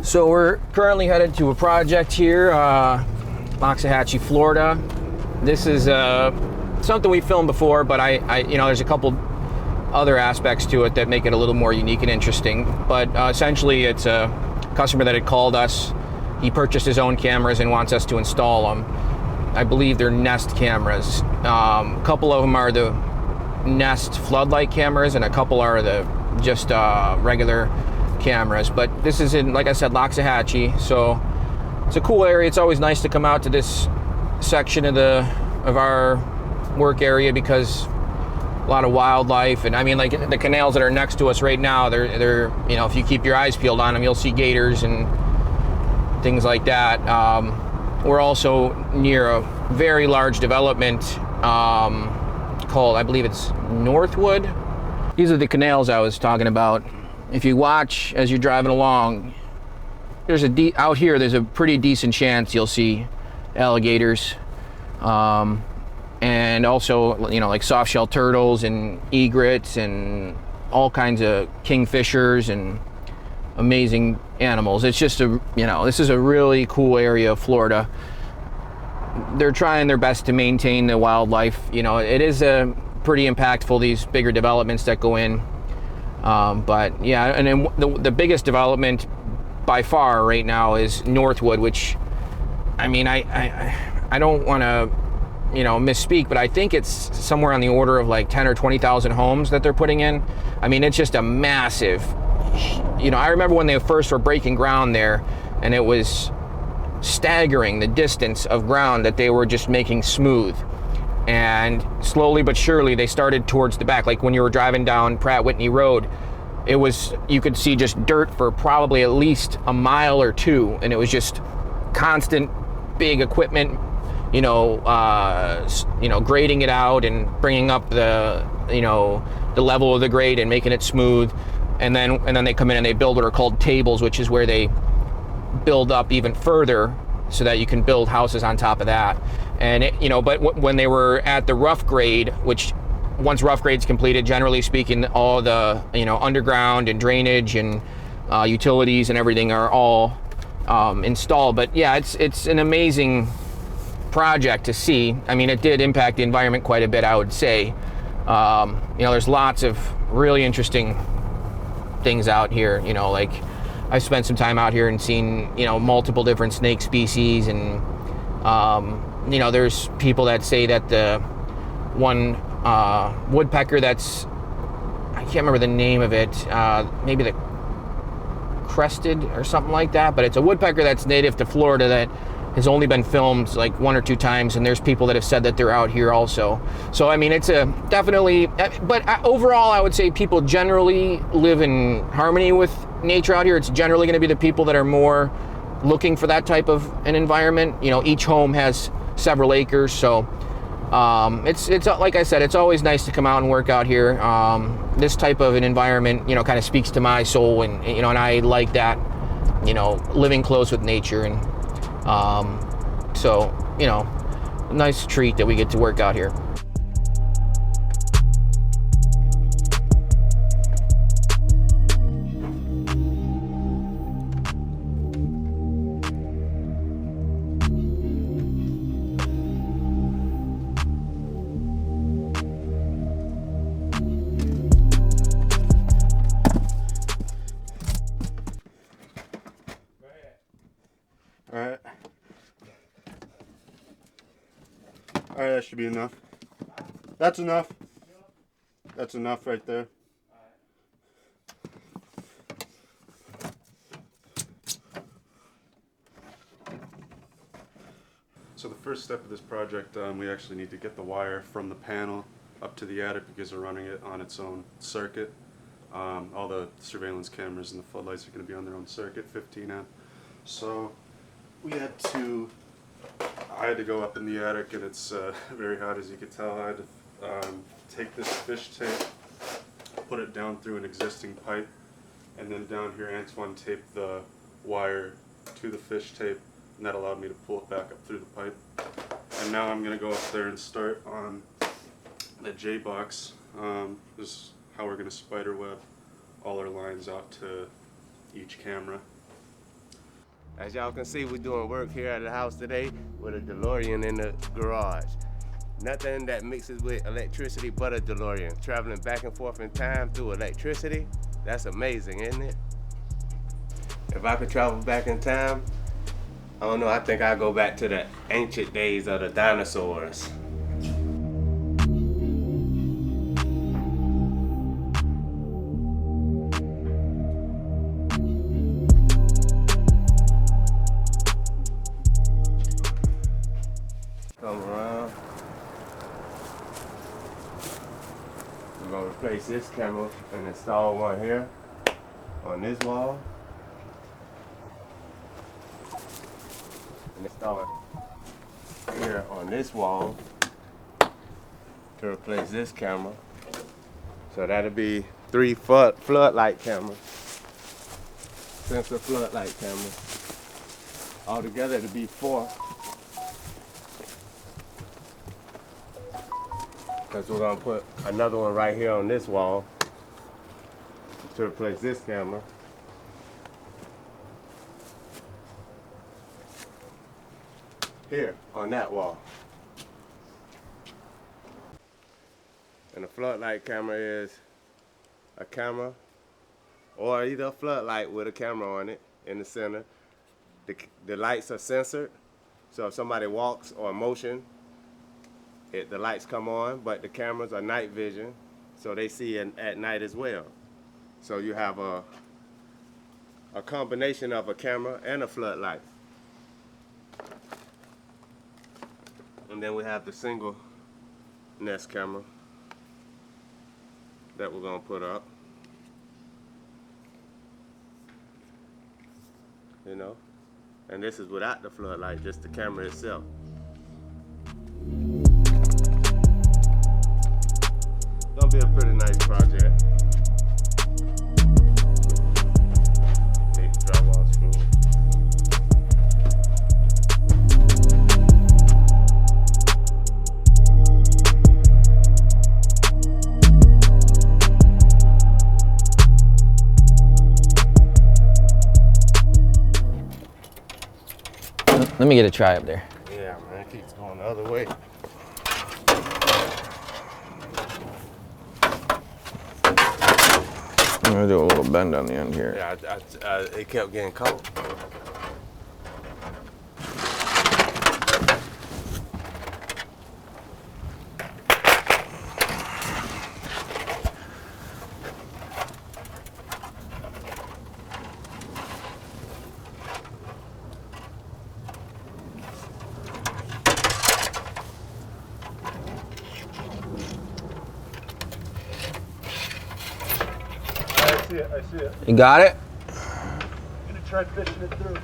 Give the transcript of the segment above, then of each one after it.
So we're currently headed to a project here, Waxahachie, Florida. This is something we filmed before, but there's a couple other aspects to it that make it a little more unique and interesting. But essentially, it's a customer that had called us. He purchased his own cameras and wants us to install them. I believe they're Nest cameras. A couple of them are the Nest floodlight cameras, and a couple are the just regular cameras. But this is in, like I said, Waxahachie, so it's a cool area. It's always nice to come out to this section of our work area because a lot of wildlife, and I mean, like the canals that are next to us right now, they're if you keep your eyes peeled on them, you'll see gators and things like that. We're also near a very large development called, I believe it's Northwood. These are the canals I was talking about. If you watch as you're driving along, out here there's a pretty decent chance you'll see alligators, and also like soft-shell turtles and egrets and all kinds of kingfishers and amazing animals. It's just this is a really cool area of Florida. They're trying their best to maintain the wildlife. It is pretty impactful, these bigger developments that go in. But yeah, and then the biggest development by far right now is Northwood, which, I mean, I don't want to, misspeak, but I think it's somewhere on the order of like 10 or 20,000 homes that they're putting in. I mean, it's just a massive, I remember when they first were breaking ground there, and it was staggering the distance of ground that they were just making smooth. And slowly but surely they started towards the back. Like when you were driving down Pratt Whitney Road, you could see just dirt for probably at least a mile or two, and it was just constant big equipment, grading it out and bringing up the level of the grade and making it smooth. And then they come in and they build what are called tables, which is where they build up even further so that you can build houses on top of that. And but when they were at the rough grade, which once rough grade's completed, generally speaking, all the underground and drainage and utilities and everything are all installed. But yeah, it's an amazing project to see. I mean, it did impact the environment quite a bit, I would say. There's lots of really interesting things out here. Like I've spent some time out here and seen multiple different snake species, and there's people that say that the one woodpecker that's, I can't remember the name of it, maybe the crested or something like that, but it's a woodpecker that's native to Florida that has only been filmed like 1 or 2 times, and there's people that have said that they're out here also. So I mean, it's definitely, but overall I would say people generally live in harmony with nature out here. It's generally going to be the people that are more looking for that type of an environment. Each home has several acres, so it's like I said, it's always nice to come out and work out here. This type of an environment kind of speaks to my soul, and and I like that, living close with nature. And so a nice treat that we get to work out here. Alright, that should be enough. That's enough. That's enough right there. So the first step of this project, we actually need to get the wire from the panel up to the attic because we're running it on its own circuit. All the surveillance cameras and the floodlights are going to be on their own circuit, 15 amp. So I had to go up in the attic, and it's very hot, as you can tell. I had to take this fish tape, put it down through an existing pipe, and then down here Antoine taped the wire to the fish tape, and that allowed me to pull it back up through the pipe. And now I'm going to go up there and start on the J-box. This is how we're going to spider web all our lines out to each camera. As y'all can see, we're doing work here at the house today with a DeLorean in the garage. Nothing that mixes with electricity but a DeLorean. Traveling back and forth in time through electricity, that's amazing, isn't it? If I could travel back in time, I don't know, I think I'd go back to the ancient days of the dinosaurs. Come around. We're gonna replace this camera and install one here on this wall. And install it here on this wall to replace this camera. So that'll be 3 floodlight cameras. Sensor floodlight cameras. Altogether it'll be 4. Because we're gonna put another one right here on this wall to replace this camera. Here on that wall. And a floodlight camera is a camera or either a floodlight with a camera on it in the center. The lights are censored, so if somebody walks or motion, the lights come on, but the cameras are night vision, so they see at night as well. So you have a combination of a camera and a floodlight. And then we have the single nest camera that we're gonna put up. You know, and this is without the floodlight, just the camera itself. Gonna be a pretty nice project. Take the drywall screw. Let me get a try up there. Yeah, man, it keeps going the other way. I'm gonna do a little bend on the end here. Yeah, it kept getting caught. I see it. You got it? I'm gonna try fishing it through.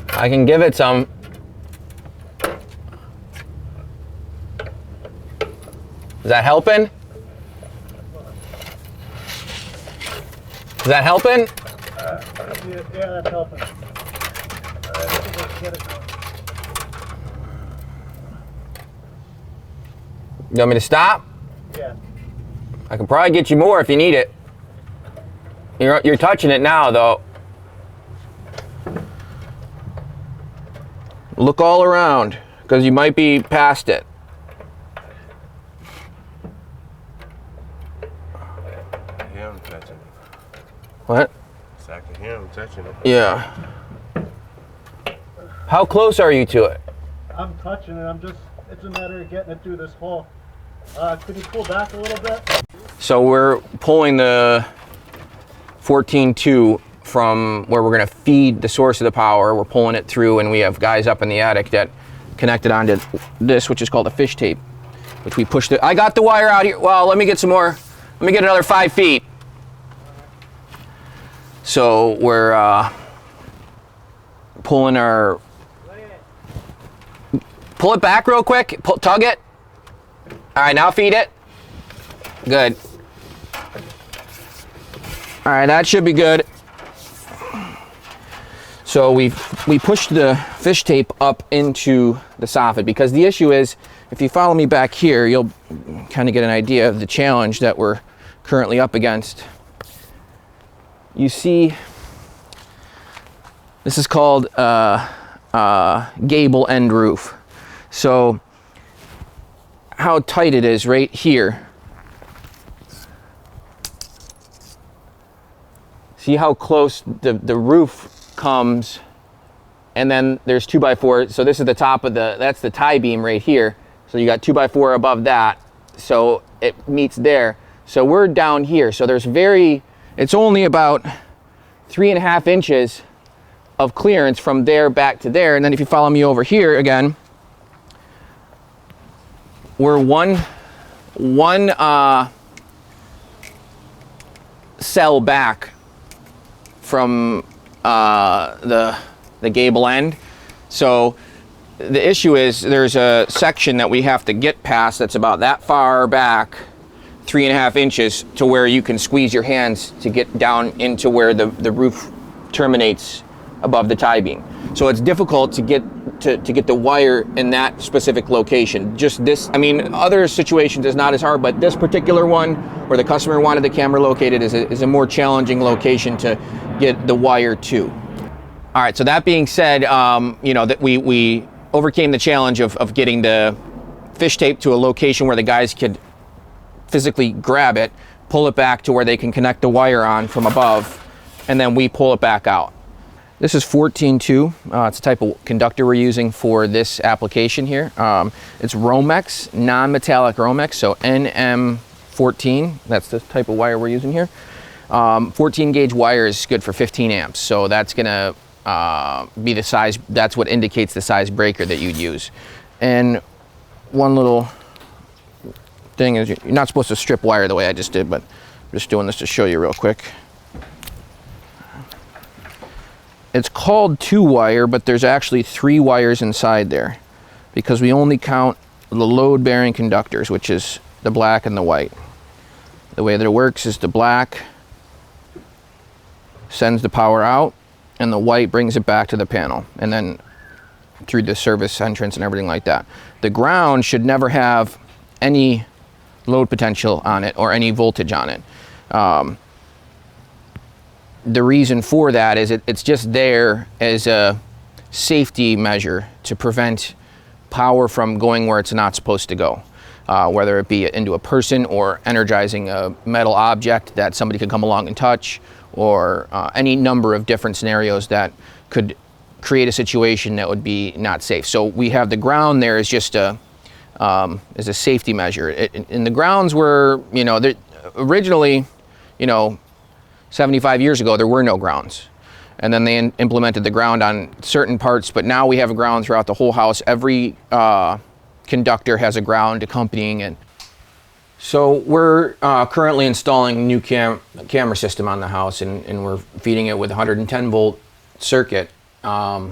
I can give it some. Is that helping? Is that helping? Yeah, that's helping. You want me to stop? Yeah. I can probably get you more if you need it. You're touching it now, though. Look all around, because you might be past it. I hear him touching it. What? So I can hear him touching it. Yeah. How close are you to it? I'm touching it. It's a matter of getting it through this hole. Could you pull back a little bit? So we're pulling the 14.2 from where we're going to feed the source of the power. We're pulling it through, and we have guys up in the attic that connected onto this, which is called a fish tape, which we pushed it. I got the wire out here. Well, let me get some more. Let me get another 5 feet. So we're pulling our. Pull it back real quick. Tug it. All right, now feed it. Good. All right, that should be good. So we pushed the fish tape up into the soffit, because the issue is, if you follow me back here, you'll kind of get an idea of the challenge that we're currently up against. You see, this is called gable end roof. So how tight it is right here. See how close the roof comes, and then there's 2x4. So this is the top of that's the tie beam right here. So you got 2x4 above that. So it meets there. So we're down here. So it's only about 3.5 inches of clearance from there back to there. And then if you follow me over here again, we're one cell back from the gable end. So the issue is there's a section that we have to get past that's about that far back, 3.5 inches, to where you can squeeze your hands to get down into where the roof terminates above the tie beam. So it's difficult to get the wire in that specific location. Just this, I mean, other situations is not as hard, but this particular one where the customer wanted the camera located is a more challenging location to get the wire to. All right, so that being said, you know, that we overcame the challenge of getting the fish tape to a location where the guys could physically grab it, pull it back to where they can connect the wire on from above, and then we pull it back out. This is 14.2. It's a type of conductor we're using for this application here. It's Romex, non-metallic Romex, so NM14. That's the type of wire we're using here. 14 gauge wire is good for 15 amps, so that's gonna be the size, that's what indicates the size breaker that you'd use. And one little thing is, you're not supposed to strip wire the way I just did, but I'm just doing this to show you real quick. It's called 2-wire, but there's actually 3 wires inside there, because we only count the load-bearing conductors, which is the black and the white. The way that it works is the black sends the power out, and the white brings it back to the panel, and then through the service entrance and everything like that. The ground should never have any load potential on it or any voltage on it. The reason for that is it's just there as a safety measure to prevent power from going where it's not supposed to go, whether it be into a person or energizing a metal object that somebody could come along and touch, or any number of different scenarios that could create a situation that would be not safe. So we have the ground there as just as a safety measure. And the grounds were, you know, originally, you know, 75 years ago, there were no grounds. And then they implemented the ground on certain parts, but now we have a ground throughout the whole house. Every conductor has a ground accompanying it. So we're currently installing a new camera system on the house, and we're feeding it with a 110 volt circuit. But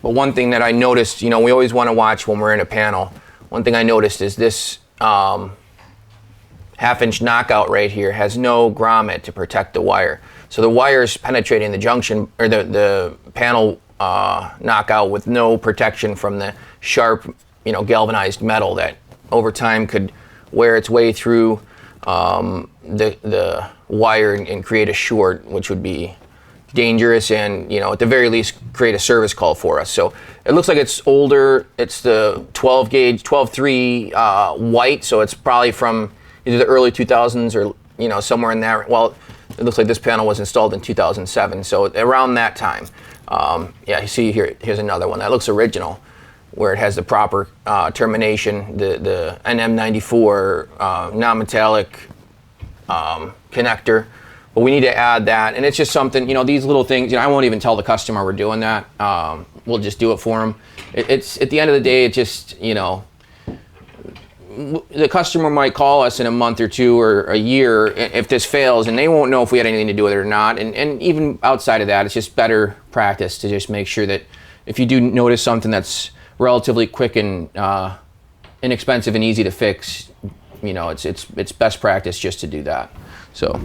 one thing that I noticed, you know, we always want to watch when we're in a panel. One thing I noticed is this half-inch knockout right here has no grommet to protect the wire. So the wire is penetrating the junction, or the panel knockout, with no protection from the sharp, you know, galvanized metal that over time could wear its way through the wire and create a short, which would be dangerous and, you know, at the very least create a service call for us. So it looks like it's older. It's the 12 gauge, 12.3 white, so it's probably from either the early 2000s or, you know, somewhere in there. Well, it looks like this panel was installed in 2007, so around that time. Yeah, you see here, here's another one that looks original, where it has the proper termination, the NM94 non-metallic connector. But we need to add that, and it's just something, you know, these little things, you know, I won't even tell the customer we're doing that. We'll just do it for them. It's at the end of the day, it just, you know, the customer might call us in a month or two or a year if this fails, and they won't know if we had anything to do with it or not. And even outside of that, it's just better practice to just make sure that if you do notice something that's relatively quick and inexpensive and easy to fix, you know, it's best practice just to do that. So.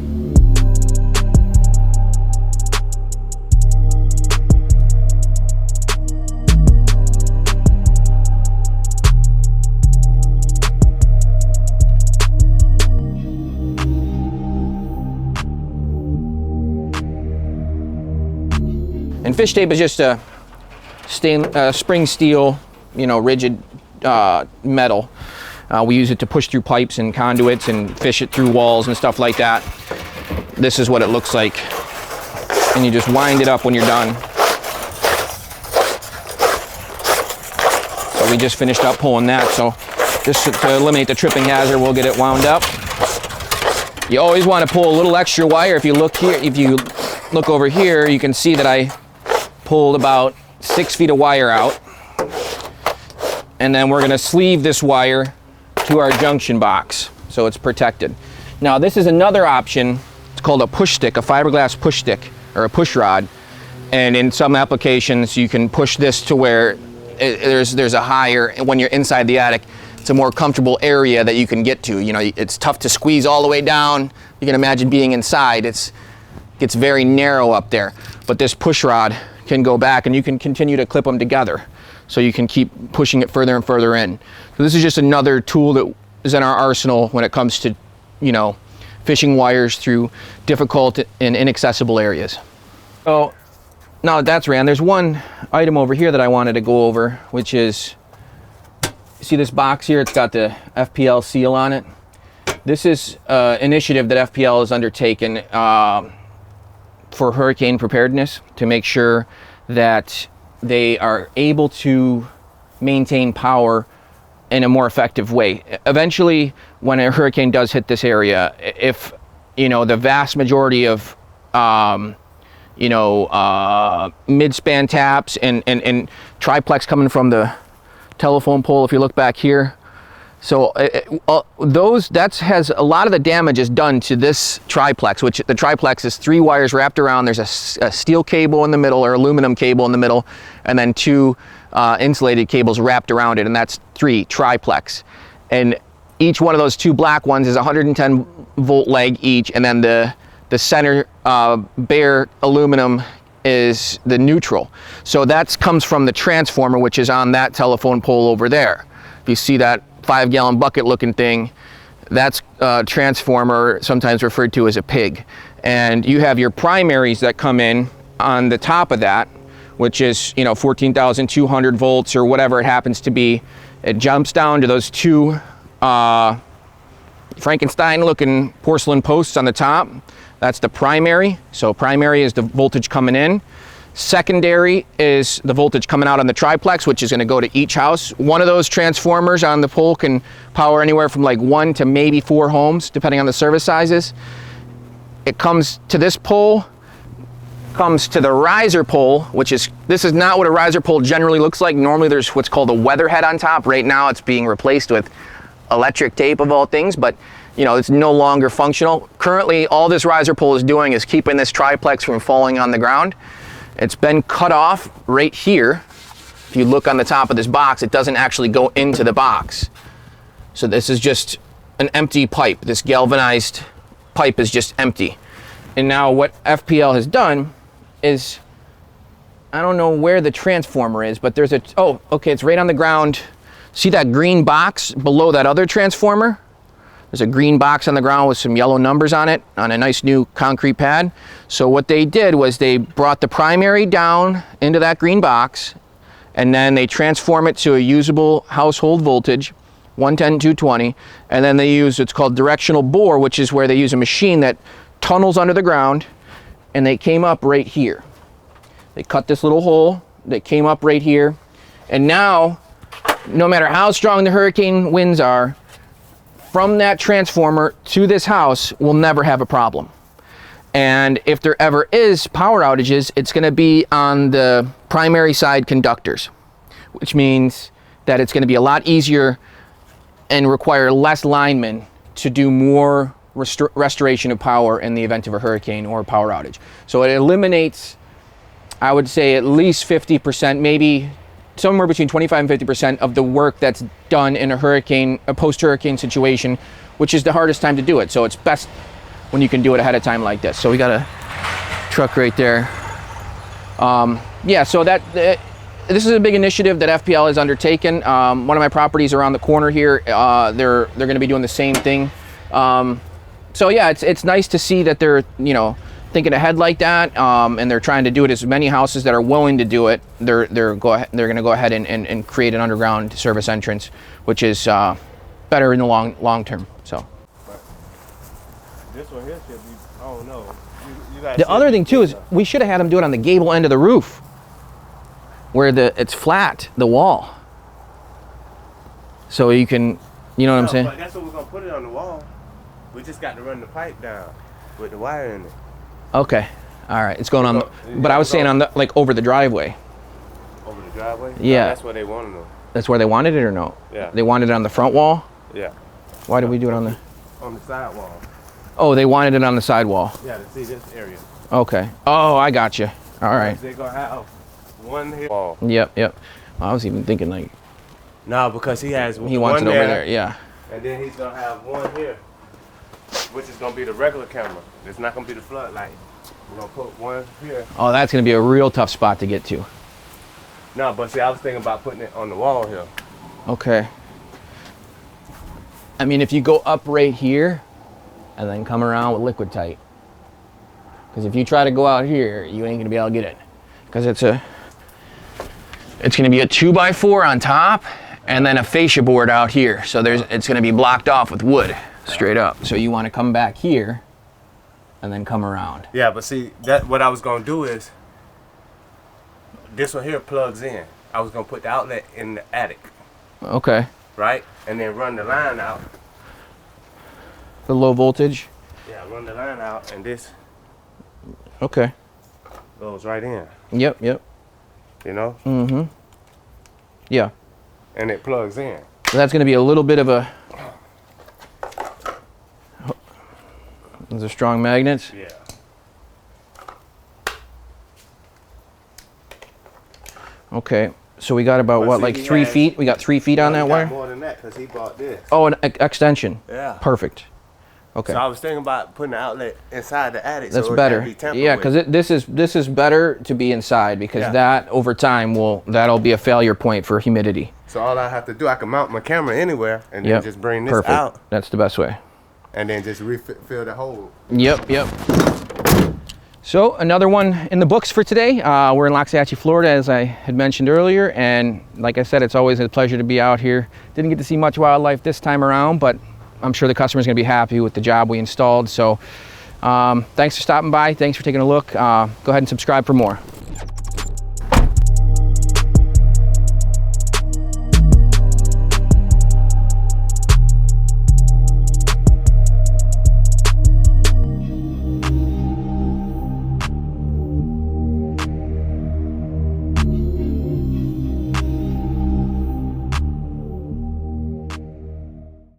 fish tape is just a spring steel, you know, rigid metal. We use it to push through pipes and conduits and fish it through walls and stuff like that. This is what it looks like. And you just wind it up when you're done. So we just finished up pulling that. So just to eliminate the tripping hazard, we'll get it wound up. You always want to pull a little extra wire. If you look here, if you look over here, you can see that I pulled about 6 feet of wire out. And then we're going to sleeve this wire to our junction box so it's protected. Now this is another option. It's called a push stick, a fiberglass push stick or a push rod. And in some applications you can push this to where there's a higher, when you're inside the attic, it's a more comfortable area that you can get to. You know, it's tough to squeeze all the way down. You can imagine being inside. It gets very narrow up there. But this push rod can go back and you can continue to clip them together. So you can keep pushing it further and further in. So this is just another tool that is in our arsenal when it comes to, you know, fishing wires through difficult and inaccessible areas. So now that that's ran, there's one item over here that I wanted to go over, which is, see this box here? It's got the FPL seal on it. This is an initiative that FPL has undertaken for hurricane preparedness to make sure that they are able to maintain power in a more effective way. Eventually, when a hurricane does hit this area, if, you know, the vast majority of, you know, mid-span taps and triplex coming from the telephone pole, if you look back here, so that has a lot of the damage is done to this triplex, which the triplex is 3 wires wrapped around. There's a steel cable in the middle or aluminum cable in the middle, and then 2 insulated cables wrapped around it, and that's 3 triplex. And each one of those 2 black ones is 110 volt leg each, and then the center bare aluminum is the neutral. So that comes from the transformer, which is on that telephone pole over there. If you see that 5-gallon bucket looking thing, that's a transformer, sometimes referred to as a pig. And you have your primaries that come in on the top of that, which is, you know, 14,200 volts or whatever it happens to be. It jumps down to those 2 Frankenstein looking porcelain posts on the top. That's the primary. So primary is the voltage coming in. Secondary is the voltage coming out on the triplex, which is going to go to each house. One of those transformers on the pole can power anywhere from like 1 to maybe 4 homes, depending on the service sizes. It comes to this pole, comes to the riser pole, which is, this is not what a riser pole generally looks like. Normally there's what's called a weatherhead on top. Right now it's being replaced with electric tape of all things, but you know, it's no longer functional. Currently, all this riser pole is doing is keeping this triplex from falling on the ground. It's been cut off right here. If you look on the top of this box, it doesn't actually go into the box. So this is just an empty pipe. This galvanized pipe is just empty. And now what FPL has done is, I don't know where the transformer is, but there's oh, okay, it's right on the ground. See that green box below that other transformer? There's a green box on the ground with some yellow numbers on it on a nice new concrete pad. So what they did was they brought the primary down into that green box, and then they transform it to a usable household voltage, 110, 220, and then they use what's called directional bore, which is where they use a machine that tunnels under the ground, and they came up right here. They cut this little hole, they came up right here, and now, no matter how strong the hurricane winds are, from that transformer to this house, we'll never have a problem. And if there ever is power outages, it's going to be on the primary side conductors, which means that it's going to be a lot easier and require less linemen to do more restoration of power in the event of a hurricane or a power outage. So it eliminates, I would say, at least 50%, maybe somewhere between 25 and 50% of the work that's done in a hurricane, a post-hurricane situation, which is the hardest time to do it. So it's best when you can do it ahead of time like this. So we got a truck right there. Yeah, so this is a big initiative that FPL has undertaken. One of my properties around the corner here, they're going to be doing the same thing. So yeah, it's nice to see that they're thinking ahead like that, and they're trying to do it as many houses that are willing to do it. They're going to go ahead and create an underground service entrance, which is better in the long term. So This one here should be, I don't know. You guys the other thing too is we should have had them do it on the gable end of the roof, where it's flat, the wall. So you can, you know what I'm saying? But that's what we're gonna put it on the wall. We just got to run the pipe down with the wire in it. Okay, all right, it's going on. So, But I was saying on the like over the driveway. Over the driveway? Yeah. No, that's where they want to know. That's where they wanted it or no? Yeah. They wanted it on the front wall. Yeah. Why did we do it on the? On the side wall. Oh, they wanted it on the side wall. Yeah, to see this area. Okay. Oh, I got you. All right. They're gonna have one here. Wall. Yep. I was even thinking like No, because he has he wants it one over there. Yeah. And then he's gonna have one here, which is gonna be the regular camera. It's not gonna be the floodlight. We're gonna put one here. Oh, that's gonna be a real tough spot to get to. No, but see, I was thinking about putting it on the wall here. Okay. I mean, if you go up right here, and then come around with liquid tight. Because if you try to go out here, you ain't gonna be able to get it. Because it's gonna be a 2x4 on top, and then a fascia board out here. So it's gonna be blocked off with wood, straight up. So you wanna come back here, and then come around. Yeah, but see, that what I was gonna do is, this one here plugs in. I was gonna put the outlet in the attic, Okay. right? And then run the line out. The low voltage. Yeah, run the line out, and this Okay. goes right in, Yep. you know? Mm-hmm. Yeah. And it plugs in. So that's gonna be a little bit of a. Those are strong magnets. Yeah. Okay. So we got about But what, see, like he 3 has- feet? We got 3 feet on Well, that he got wire? more than that, because he bought this. Oh, an extension. Yeah. Perfect. Okay. So I was thinking about putting the outlet inside the attic. That's so it better. can't be tampered Yeah, with. because this is better to be inside, because Yeah. that over time that'll be a failure point for humidity. So all I have to do, I can mount my camera anywhere and then Yep. just bring this Perfect. out That's the best way. and then just refill the hole. Yep. So another one in the books for today. We're in Loxahatchee, Florida, as I had mentioned earlier, and like I said, it's always a pleasure to be out here. Didn't get to see much wildlife this time around, but I'm sure the customer's going to be happy with the job we installed. So thanks for stopping by. Thanks for taking a look. Go ahead and subscribe for more.